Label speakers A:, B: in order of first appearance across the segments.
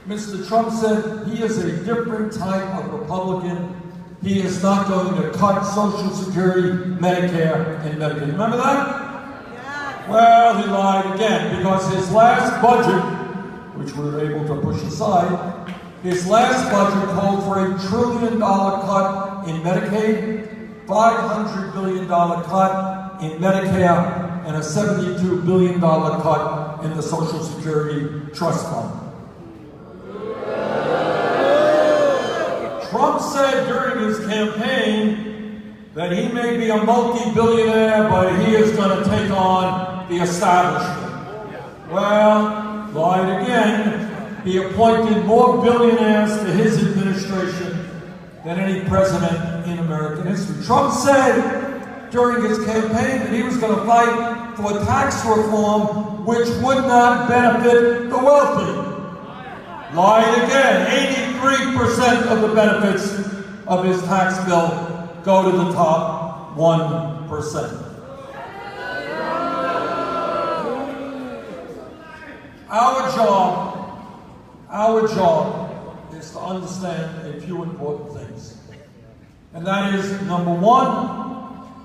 A: Mr. Trump said he is a different type of Republican. He is not going to cut Social Security, Medicare, and Medicaid. Remember that? Yeah. Well, he lied again, because his last budget, which we were able to push aside, his last budget called for $1 trillion cut in Medicaid, $500 billion cut in Medicare, and a $72 billion cut in the Social Security Trust Fund. Trump said during his campaign that he may be a multi-billionaire, but he is going to take on the establishment. Well, lied again. He appointed more billionaires to his administration than any president in American history. Trump said during his campaign that he was going to fight for tax reform which would not benefit the wealthy. Lied again. 83% of the benefits of his tax bill go to the top 1%. Our job is to understand a few important things. And that is, number one,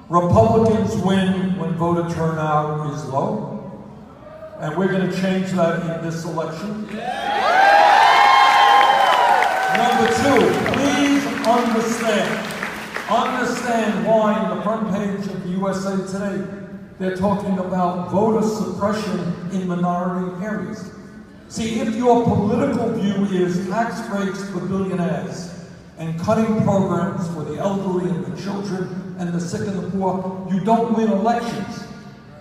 A: Republicans win when voter turnout is low. And we're going to change that in this election. Number two, please understand why in the front page of the USA Today, they're talking about voter suppression in minority areas. See, if your political view is tax breaks for billionaires and cutting programs for the elderly and the children and the sick and the poor, you don't win elections.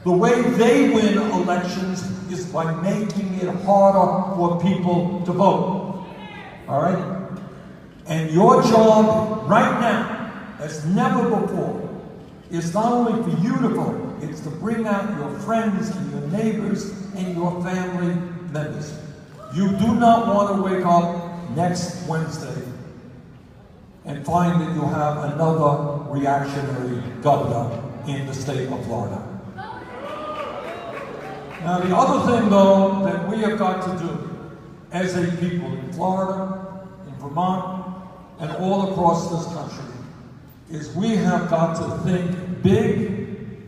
A: The way they win elections is by making it harder for people to vote. All right? And your job right now, as never before, is not only for you to vote, it's to bring out your friends and your neighbors and your family members. You do not want to wake up next Wednesday and find that you have another reactionary governor in the state of Florida. Now, the other thing, though, that we have got to do as a people in Florida, in Vermont, and all across this country, is we have got to think big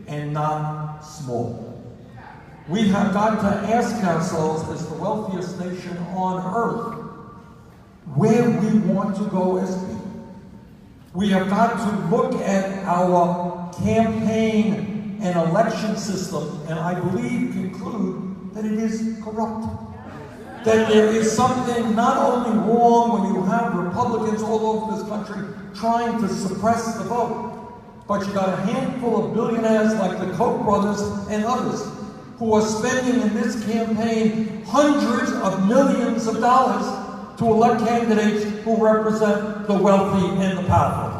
A: and not small. We have got to ask ourselves, as the wealthiest nation on earth, where we want to go as people. We have got to look at our campaign and election system, and I believe conclude that it is corrupt. That there is something not only wrong when you have Republicans all over this country trying to suppress the vote, but you got a handful of billionaires like the Koch brothers and others who are spending in this campaign hundreds of millions of dollars to elect candidates who represent the wealthy and the powerful.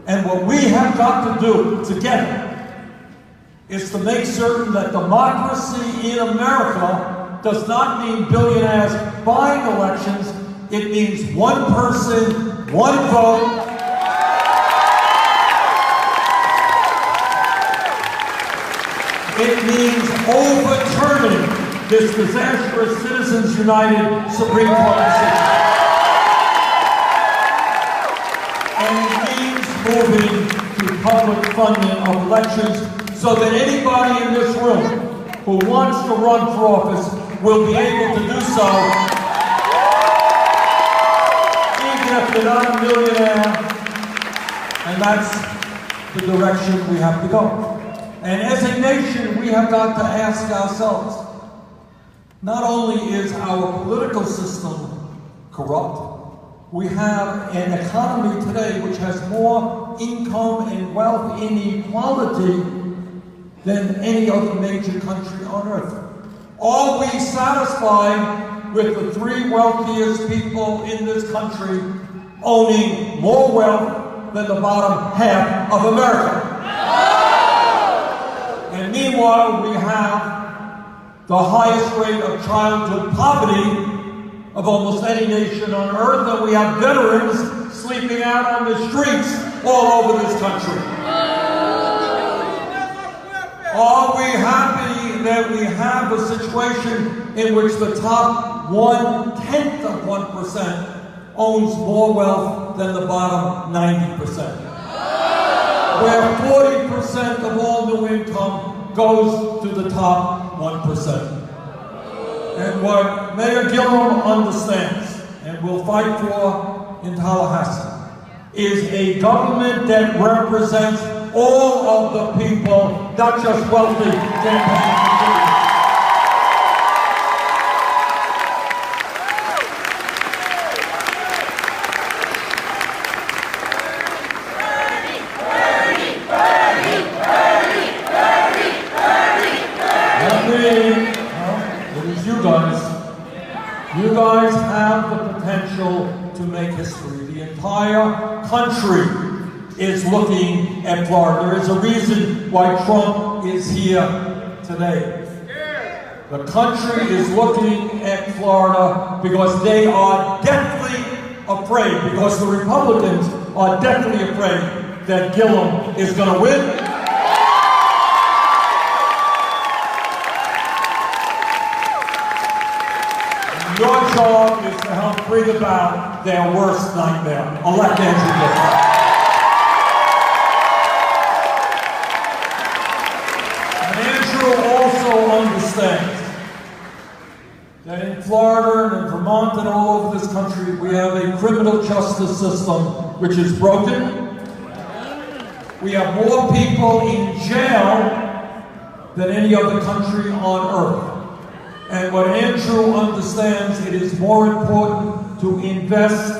A: And what we have got to do together is to make certain that democracy in America does not mean billionaires buying elections. It means one person, one vote. It means overturning this disastrous Citizens United Supreme Court decision. And it means moving to public funding of elections so that anybody in this room who wants to run for office will be able to do so, even if they're not a millionaire. And that's the direction we have to go. And as a nation, we have got to ask ourselves, not only is our political system corrupt, we have an economy today which has more income and wealth inequality than any other major country on earth. Are we satisfied with the three wealthiest people in this country owning more wealth than the bottom half of America? And meanwhile, we have the highest rate of childhood poverty of almost any nation on earth, and we have veterans sleeping out on the streets all over this country. Are we happy that we have a situation in which the top 1/10% owns more wealth than the bottom 90%. Where 40% of all new income goes to the top 1%. And what Mayor Gillum understands, and will fight for in Tallahassee, is a government that represents all of the people, not just wealthy campaign. You guys have the potential to make history. The entire country is looking at Florida. There is a reason why Trump is here today. The country is looking at Florida because they are deathly afraid, because the Republicans are deathly afraid that Gillum is going to win. Your job is to help bring about their worst nightmare. Elect Andrew Gillum. And Andrew also understands that in Florida and in Vermont and all over this country, we have a criminal justice system which is broken. We have more people in jail than any other country on earth. And what Andrew understands, it is more important to invest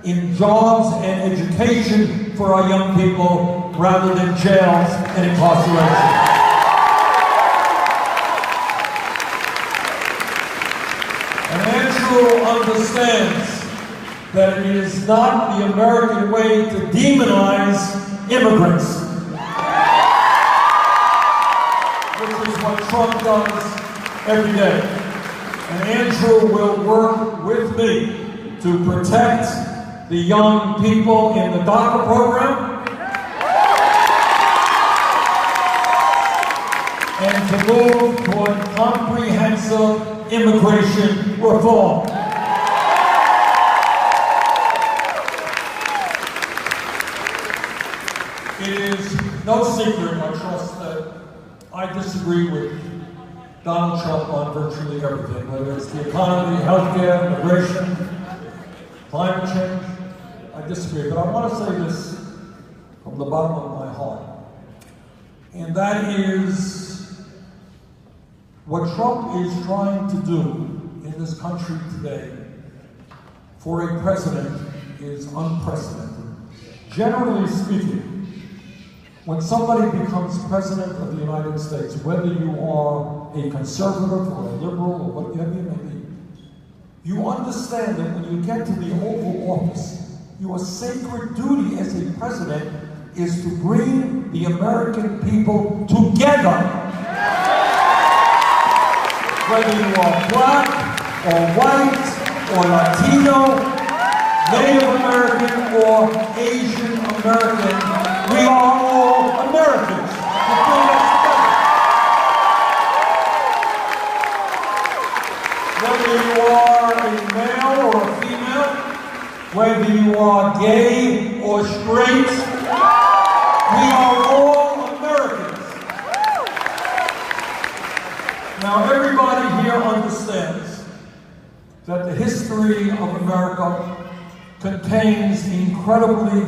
A: in jobs and education for our young people rather than jails and incarceration. And Andrew understands that it is not the American way to demonize immigrants, which is what Trump does every day. And Andrew will work with me to protect the young people in the DACA program and to move toward comprehensive immigration reform. It is no secret, I trust, that I disagree with Donald Trump on virtually everything, whether it's the economy, healthcare, immigration, climate change. I disagree, but I want to say this from the bottom of my heart. And that is what Trump is trying to do in this country today for a president is unprecedented. Generally speaking, when somebody becomes president of the United States, whether you are a conservative or a liberal or whatever you may be, you understand that when you get to the Oval Office, your sacred duty as a president is to bring the American people together. Whether you are black or white or Latino, Native American or Asian American, we are all Americans. Whether you are a male or a female, whether you are gay or straight, we are all Americans. Now everybody here understands that the history of America contains incredibly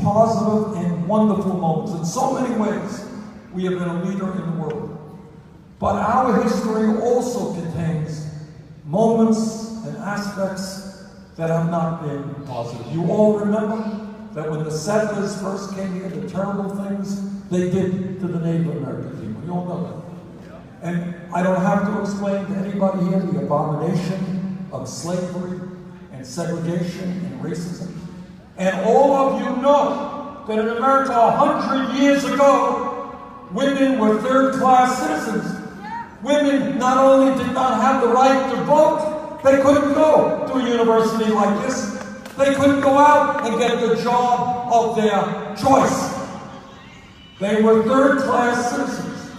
A: positive and wonderful moments. In so many ways, we have been a leader in the world. But our history also contains moments and aspects that have not been positive. You all remember that when the settlers first came here, the terrible things they did to the Native American people. You all know that. And I don't have to explain to anybody here the abomination of slavery and segregation and racism. And all of you know that in America 100 years ago, women were third-class citizens. Women not only did not have the right to vote, they couldn't go to a university like this. They couldn't go out and get the job of their choice. They were third-class citizens.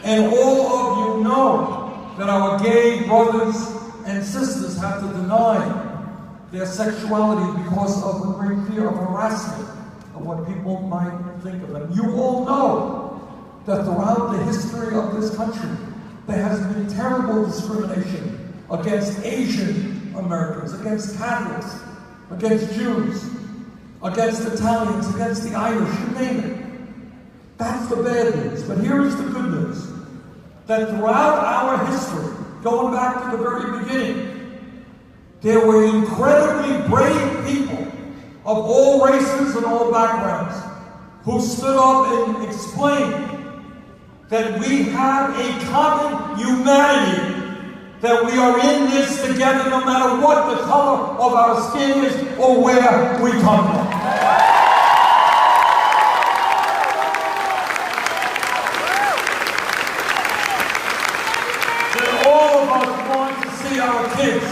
A: And all of you know that our gay brothers and sisters have to deny their sexuality because of a great fear of harassment, of what people might think of them. You all know that throughout the history of this country, there has been terrible discrimination against Asian Americans, against Catholics, against Jews, against Italians, against the Irish, you name it. That's the bad news. But here is the good news, that throughout our history, going back to the very beginning, there were incredibly brave people of all races and all backgrounds who stood up and explained that we have a common humanity, that we are in this together no matter what the color of our skin is or where we come from. That all of us want to see our kids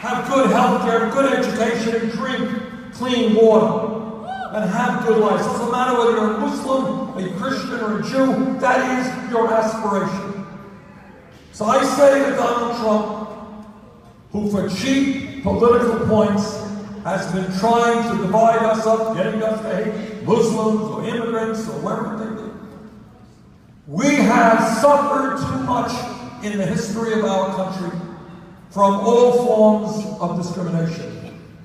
A: have good health care, good education, and drink clean water, and have good lives. It doesn't matter whether you're a Muslim, a Christian, or a Jew, that is your aspiration. So I say to Donald Trump, who for cheap political points has been trying to divide us up, getting us to hate Muslims or immigrants or whatever they do, we have suffered too much in the history of our country from all forms of discrimination.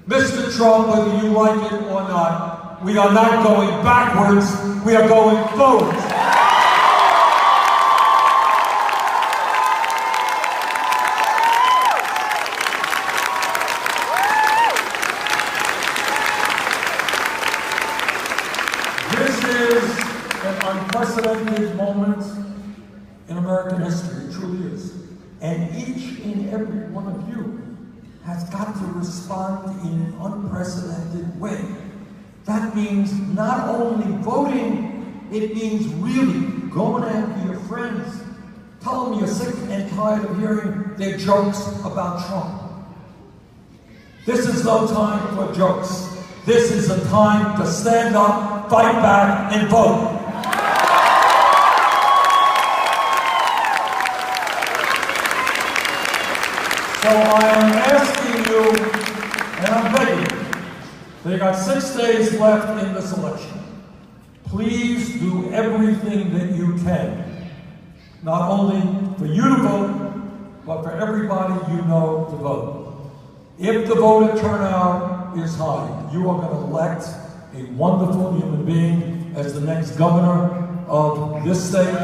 A: Mr. Trump, whether you like it or not, we are not going backwards, we are going forwards. This is an unprecedented moment in American history, it truly is. And each and every one of you has got to respond in an unprecedented way. That means not only voting, it means really going after your friends. Tell them you're sick and tired of hearing their jokes about Trump. This is no time for jokes. This is a time to stand up, fight back, and vote. So I am asking you, and I'm begging you, they got 6 days left in this election. Please do everything that you can, not only for you to vote, but for everybody you know to vote. If the voter turnout is high, you are going to elect a wonderful human being as the next governor of this state.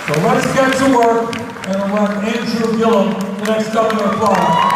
A: So let's get to work and elect Andrew Gillum, the next governor of Florida.